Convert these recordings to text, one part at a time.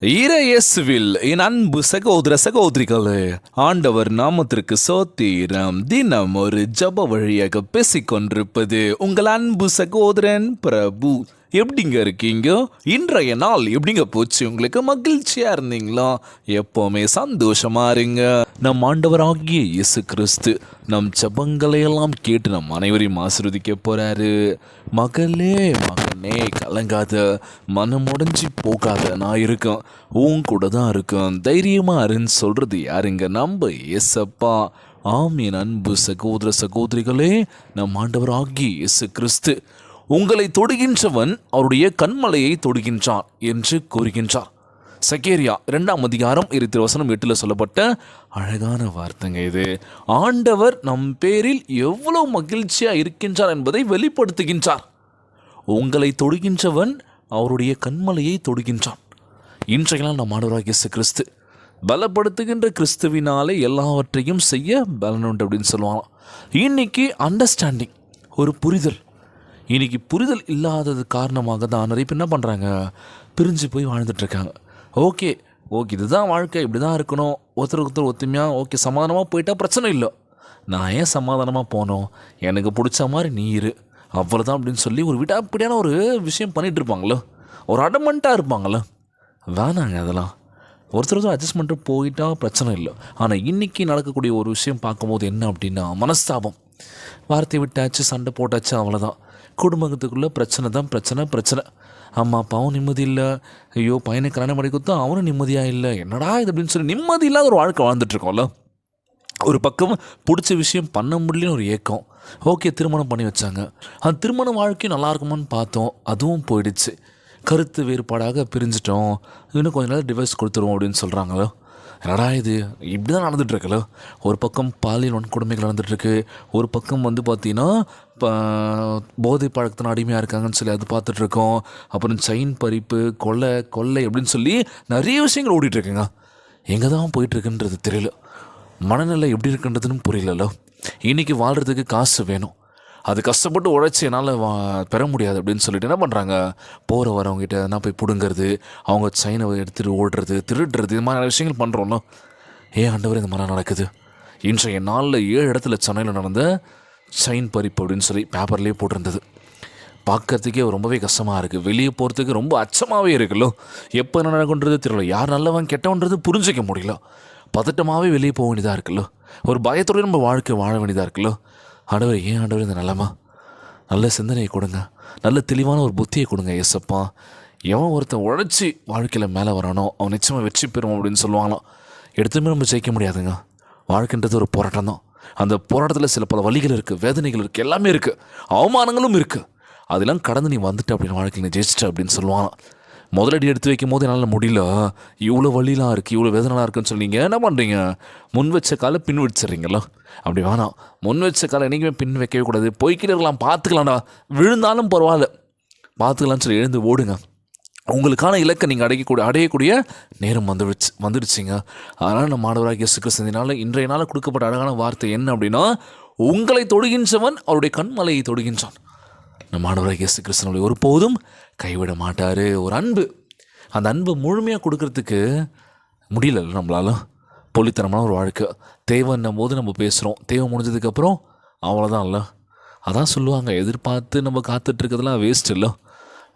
இறையேசுவில் என் அன்பு சகோதர சகோதரிகளே, ஆண்டவர் நாமத்திற்கு சோத்திரம். தினம் ஒரு ஜப வழியாக பேசிக்கொண்டிருப்பது உங்கள் அன்பு சகோதரன் பிரபு. எப்படிங்க இருக்கீங்க? இன்றைய நாள் எப்படிங்க போச்சு? உங்களுக்கு மகிழ்ச்சியா இருந்தீங்களா? எப்பவுமே சந்தோஷமா இருங்க. நம் ஆண்டவராகிய இயேசு கிறிஸ்து நம் ஜபங்களை எல்லாம் கேட்டு நம் அனைவரையும் ஆசீர்வதிக்க போறாரு. மகளே மகனே, கலங்காத, மனம் உடைஞ்சி போகாத, நான் இருக்கேன், உன் கூட தான் இருக்கேன், தைரியமா இருன்னு சொல்றது யாருங்க? நம்ம இயேசப்பா. ஆமீன். அன்பு சகோதர சகோதரிகளே, நம் ஆண்டவராகிய இயேசு கிறிஸ்து உங்களை தொடுகின்றவன் அவருடைய கண்மலையை தொடுகின்றான் என்று கூறுகின்றார். சகேரியா 2ஆம் அதிகாரம் 8 சொல்லப்பட்ட அழகான வார்த்தைங்க இது. ஆண்டவர் நம் பேரில் எவ்வளவு மகிழ்ச்சியா இருக்கின்றார் என்பதை வெளிப்படுத்துகின்றார். உங்களை தொடுகின்றவன் அவருடைய கண்மலையை தொடுகின்றான். இன்றைய நாள் நம் ஆண்டவராகிய இயேசு கிறிஸ்து பலப்படுத்துகின்ற கிறிஸ்துவினாலே எல்லாவற்றையும் செய்ய பலனுண்டு அப்படின்னு சொல்லுவாங்க. இன்னைக்கு அண்டர்ஸ்டாண்டிங், ஒரு புரிதல். இன்றைக்கி புரிதல் இல்லாதது காரணமாக தான் நிறைய பேர் என்ன பண்ணுறாங்க, பிரிஞ்சு போய் வாழ்ந்துட்டுருக்காங்க. ஓகே இதுதான் வாழ்க்கை, இப்படி தான் இருக்கணும், ஒருத்தருக்கு ஒருத்தர் ஒத்துமையாக ஓகே சமாதானமாக போயிட்டால் பிரச்சனை இல்லை. நான் ஏன் சமாதானமாக போனோம், எனக்கு பிடிச்ச மாதிரி நீ இரு, அவ்வளோதான் அப்படின்னு சொல்லி ஒரு விடாப்பிடியான ஒரு விஷயம் பண்ணிகிட்டு இருப்பாங்களோ, ஒரு அடமெண்ட்டாக இருப்பாங்களோ. வேணாங்க அதெல்லாம். ஒருத்தர் அட்ஜஸ்ட்மெண்ட்டு போயிட்டால் பிரச்சனை இல்லை. ஆனால் இன்றைக்கி நடக்கக்கூடிய ஒரு விஷயம் பார்க்கும்போது என்ன அப்படின்னா, மனஸ்தாபம். வார்த்தை விட்டாச்சு, சண்டை போட்டாச்சு, அவ்வளோதான். குடும்பத்துக்குள்ளே பிரச்சனை தான் பிரச்சனை. அம்மா அப்பாவும் நிம்மதி இல்லை, ஐயோ பையனை கல்யாணம் பண்ணி கொடுத்தா அவனும் நிம்மதியாக இல்லை, என்னடா இது அப்படின்னு சொல்லி நிம்மதி இல்லாத ஒரு வாழ்க்கை வாழ்ந்துட்டுருக்கோம்ல. ஒரு பக்கம் பிடிச்ச விஷயம் பண்ண முடியலன்னு ஒரு ஏக்கம். ஓகே திருமணம் பண்ணி வச்சாங்க, அந்த திருமண வாழ்க்கையும் நல்லா இருக்குமான்னு பார்த்தோம், அதுவும் போயிடுச்சு. கருத்து வேறுபாடாக பிரிஞ்சிட்டோம், இன்னும் கொஞ்ச நாள் டிவைஸ் கொடுத்துருவோம் அப்படின்னு சொல்கிறாங்களோ. என்னடா இது இப்படி தான் நடந்துகிட்ருக்குல்ல. ஒரு பக்கம் பாலியல் வன்கொடுமைகள் நடந்துகிட்ருக்கு, ஒரு பக்கம் பார்த்திங்கன்னா இப்போ போதை பழக்கத்தின அடிமையாக இருக்காங்கன்னு சொல்லி அது பார்த்துட்ருக்கோம். அப்புறம் செயின் பறிப்பு, கொள்ளை அப்படின்னு சொல்லி நிறைய விஷயங்கள் ஓடிட்டுருக்குங்க. எங்கே தான் போயிட்டுருக்குன்றது தெரியல, மனநிலை எப்படி இருக்குன்றதுன்னு புரியலല്ലോ. இன்றைக்கி வாழ்கிறதுக்கு காசு வேணும், அது கஷ்டப்பட்டு உழைச்சி என்னால் பெற முடியாது அப்படின்னு சொல்லிட்டு என்ன பண்ணுறாங்க, போகிற வரவங்ககிட்ட என்ன போய் பிடுங்கிறது, அவங்க செயினை எடுத்துகிட்டு ஓடுறது, திருடுறது, இது மாதிரி விஷயங்கள் பண்ணுறோம்ல. ஏன் ஆண்டவர் இந்த மாதிரி நடக்குது? இன்றைய நாளில் 7 இடத்துல சென்னையில் நடந்த செயின் பறிப்பு அப்படின்னு சொல்லி பேப்பர்லேயே போட்டிருந்தது. பார்க்கறதுக்கே ரொம்பவே கஷ்டமாக இருக்குது, வெளியே போகிறதுக்கு ரொம்ப அச்சமாகவே இருக்குல்லோ. எப்போ என்ன நடக்குன்றது தெரியல, யார் நல்லவன் கெட்டவன்றது புரிஞ்சிக்க முடியல. பதட்டமாகவே வெளியே போக வேண்டியதாக இருக்குல்லோ, ஒரு பயத்தோடு நம்ம வாழ்க்கை வாழ வேண்டியதாக இருக்குல்லோ. ஆண்டவர் ஏன் ஆண்டவர் இந்த நிலமா? நல்ல சிந்தனையை கொடுங்க, நல்ல தெளிவான ஒரு புத்தியை கொடுங்க ஏசப்பா. எவன் ஒருத்தன் உழைச்சி வாழ்க்கையில் மேலே வரானோ அவன் நிச்சயமாக வெற்றி பெறும் அப்படின்னு சொல்லுவாங்களாம். எடுத்துமே நம்ம ஜெயிக்க முடியாதுங்க. வாழ்க்கைன்றது ஒரு போராட்டம் தான். அந்த போராட்டத்தில் சில பல வலிகள் இருக்குது, வேதனைகள் இருக்குது, எல்லாமே இருக்குது, அவமானங்களும் இருக்குது. அதெல்லாம் கடந்து நீ வந்துட்டு அப்படின்னு வாழ்க்கையில் நீ ஜெயிச்சிட்ட அப்படின்னு சொல்லுவாங்களாம். முதலடி எடுத்து வைக்கும் போது என்னால் முடியல, இவ்வளோ வழிலாம் இருக்குது, இவ்வளோ வேதனைலாம் இருக்குன்னு சொல்லி நீங்கள் என்ன பண்ணுறீங்க, முன் வச்ச காலை பின் வச்சிடுறீங்களோ. அப்படி வேணாம், முன் வச்ச காலை என்றைக்குமே பின் வைக்கவே கூடாது. போய்கிட்டே இருக்கலாம், பார்த்துக்கலாம்டா, விழுந்தாலும் பரவாயில்ல, பார்த்துக்கலான்னு சொல்லி எழுந்து ஓடுங்க. உங்களுக்கான இலக்கை நீங்கள் அடையக்கூடிய நேரம் வந்துடுச்சிங்க. அதனால் நம்ம மாணவராக இயேசு கிறிஸ்துவினால இன்றைய நாள் கொடுக்கப்பட்ட அழகான வார்த்தை என்ன அப்படின்னா, உங்களை தொடுகின்றவன் அவருடைய கண்மலையை தொடுகின்றான். நம்ம மாணவராக இயேசு கிறிஸ்துவை ஒருபோதும் கைவிட மாட்டார். ஒரு அன்பு, அந்த அன்பை முழுமையாக கொடுக்கறதுக்கு முடியல நம்மளால. பொலித்தனமான ஒரு வாழ்க்கை, தேவைன்னும் போது நம்ம பேசுகிறோம், தேவை முடிஞ்சதுக்கப்புறம் அவ்வளோதான் இல்லை. அதான் சொல்லுவாங்க, எதிர்பார்த்து நம்ம காத்துட்ருக்கிறதுலாம் வேஸ்ட் இல்லை.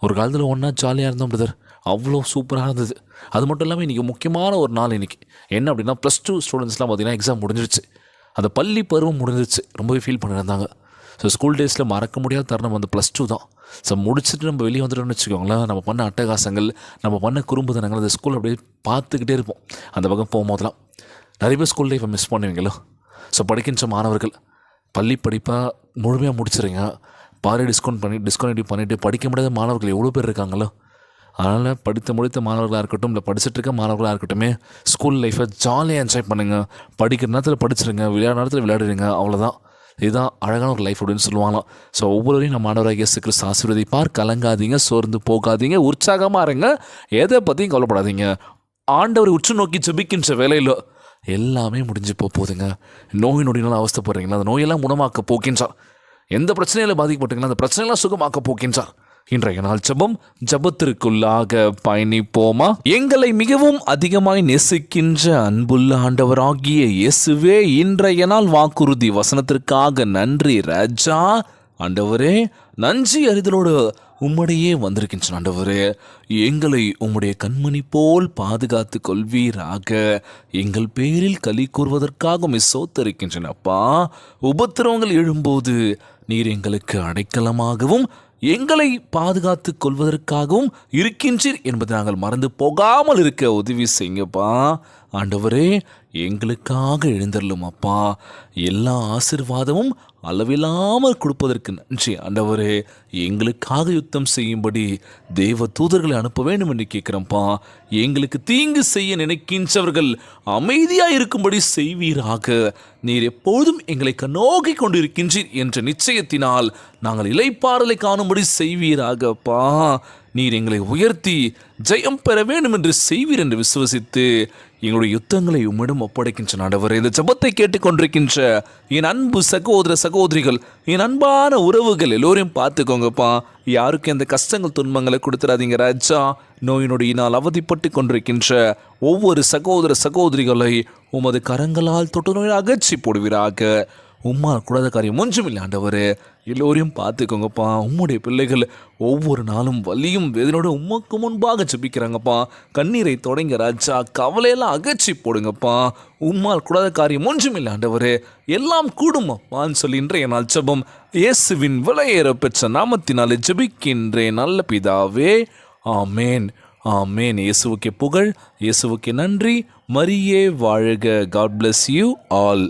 ஒரு காலத்தில் ஒன்றா ஜாலியாக இருந்தோம் பிரதர், அவ்வளோ சூப்பராக இருந்தது. அது மட்டும் இல்லாமல் இன்றைக்கி முக்கியமான ஒரு நாள் இன்றைக்கி என்ன அப்படின்னா, +2 ஸ்டூடெண்ட்ஸ்லாம் பார்த்திங்கன்னா எக்ஸாம் முடிஞ்சிருச்சு, அந்த பள்ளி பருவம் முடிஞ்சிருச்சு. ரொம்பவே ஃபீல் பண்ணியிருந்தாங்க. ஸோ ஸ்கூல் டேஸில் மறக்க முடியாத தருணம் +2 தான். ஸோ முடிச்சுட்டு நம்ம வெளியே வந்துட்டோம்னு வச்சுக்கோங்களேன், நம்ம பண்ண அட்டகாசங்கள், நம்ம பண்ண குறும்புத்தனங்கள் அந்த ஸ்கூல் அப்படியே பார்த்துக்கிட்டே இருப்போம். அந்த பக்கம் போகும்போதெல்லாம் நிறைய பேர் ஸ்கூல் லைஃப்பை மிஸ் பண்ணுவீங்களோ. ஸோ படிக்கின்ற மாணவர்கள் பள்ளி படிப்பாக முழுமையாக முடிச்சிருங்க. பாரு டிஸ்கண்டினியூ பண்ணிவிட்டு படிக்க முடியாத மாணவர்கள் எவ்வளோ பேர் இருக்காங்களோ. அதனால் முடித்த மாணவர்களாக இருக்கட்டும், இல்லை படிச்சுட்டு இருக்க மாணவர்களாக இருக்கட்டும், ஸ்கூல் லைஃப்பை ஜாலியாக என்ஜாய் பண்ணுங்கள். படிக்கிற நேரத்தில் படிச்சிருங்க, விளையாட நேரத்தில் விளையாடுறீங்க, அவ்வளோதான். இதுதான் அழகான ஒரு லைஃப் அப்படின்னு சொல்லுவாங்களாம். ஸோ ஒவ்வொருவரையும் நம்ம ஆண்டவராகிய இயேசு கிறிஸ்து ஆசீர்வதிப்பார். கலங்காதீங்க, சோர்ந்து போகாதீங்க, உற்சாகமாக இருங்க, எதை பற்றியும் கவலைப்படாதீங்க. ஆண்டவரை உற்று நோக்கி ஜெபிக்கின்ற வேலையில் எல்லாமே முடிஞ்சு போகுதுங்க. நோய் நொடினால அவஸ்தைப்படுறீங்களா, அந்த நோயெல்லாம் குணமாக்க போக்கின்றார். எந்த பிரச்சனையில் பாதிக்கப்பட்டீங்களா, அந்த பிரச்சனையெல்லாம் சுகமாக்க போக்கின்றார். இன்றைய நாள் ஜெபம், ஜெபத்திற்குள்ளாக பயணிப்போமா? எங்களை மிகவும் அதிகமாய் நேசிக்கின்ற அன்புள்ள ஆண்டவராகிய இயேசுவே, இன்றைய நாள் வாக்குறுதி வசனத்திற்காக நன்றி ராஜா. ஆண்டவரே, நன்றி அறிதலோடு உம்முடையே வந்திருக்கின்ற ஆண்டவரே, எங்களை உம்முடைய கண்மணி போல் பாதுகாத்து கொள்வீராக. எங்கள் பேரில் களி கூறுவதற்காக உம்மை ஸ்தோத்தரிக்கின்றனப்பா. உபத்திரவங்கள் எழும்போது நீர் எங்களுக்கு அடைக்கலமாகவும் எங்களை பாதுகாத்து கொள்வதற்காகவும் இருக்கின்றீர் என்பதை நாங்கள் மறந்து போகாமல் இருக்க உதவி செய்யுங்கப்பா. ஆண்டவரே, எங்களுக்காக எழுந்தருளும் அப்பா. எல்லா ஆசீர்வாதமும் அளவில்லாமல் கொடுப்பதற்கு நன்றி ஆண்டவரே. எங்களுக்காக யுத்தம் செய்யும்படி தேவ தூதர்களை அனுப்ப வேண்டும் என்று கேட்கிறோம்ப்பா. எங்களுக்கு தீங்கு செய்ய நினைக்கின்றவர்கள் அமைதியாக இருக்கும்படி செய்வீராக. நீர் எப்பொழுதும் எங்களை கண்ணோக்கி கொண்டிருக்கின்றீர் என்ற நிச்சயத்தினால் நாங்கள் இளைப்பாறலை காணும்படி செய்வீராகப்பா. நீர் எங்களை உயர்த்தி ஜெயம் பெற வேண்டும் என்று செய்வீர் என்று விசுவசித்து எங்களுடைய யுத்தங்களை உம்மிடம் ஒப்படைக்கின்ற ஆண்டவரே, இந்த ஜெபத்தை கேட்டுக்கொண்டிருக்கின்ற என் அன்பு சகோதர சகோதரிகள், என் அன்பான உறவுகள் எல்லோரையும் பார்த்துக்கோங்கப்பா. யாருக்கும் எந்த கஷ்டங்கள் துன்பங்களை கொடுத்துடாதீங்க ராஜா. நோய் நொடியினால் அவதிப்பட்டு கொண்டிருக்கின்ற ஒவ்வொரு சகோதர சகோதரிகளை உமது கரங்களால் தொட்டு நோயை அகற்றி போடுவீராக. உம்மால் கூடாத காரியம் ஒன்றுமில்லை ஆண்டவரே. எல்லோரையும் பார்த்துக்கோங்கப்பா. உம்முடைய பிள்ளைகள் ஒவ்வொரு நாளும் வலியும் வேதனோடு உமக்கு முன்பாக ஜெபிக்கிறாங்கப்பா. கண்ணீரை தொடங்க ராஜா, கவலையெல்லாம் அகற்றி போடுங்கப்பா. உம்மால் கூடாத காரியம் ஒன்றுமில்லை ஆண்டவரே. எல்லாம் கூடும் அப்பான்னு சொல்லி இன்றைய நாள் ஜெபம் இயேசுவின் விலையேற பெற்ற நாமத்தினாலே ஜெபிக்கின்றேன் நல்ல பிதாவே, ஆமேன். ஆமேன். இயேசுவுக்கே புகழ், இயேசுவுக்கே நன்றி. மரியே வாழ்க. God bless you all.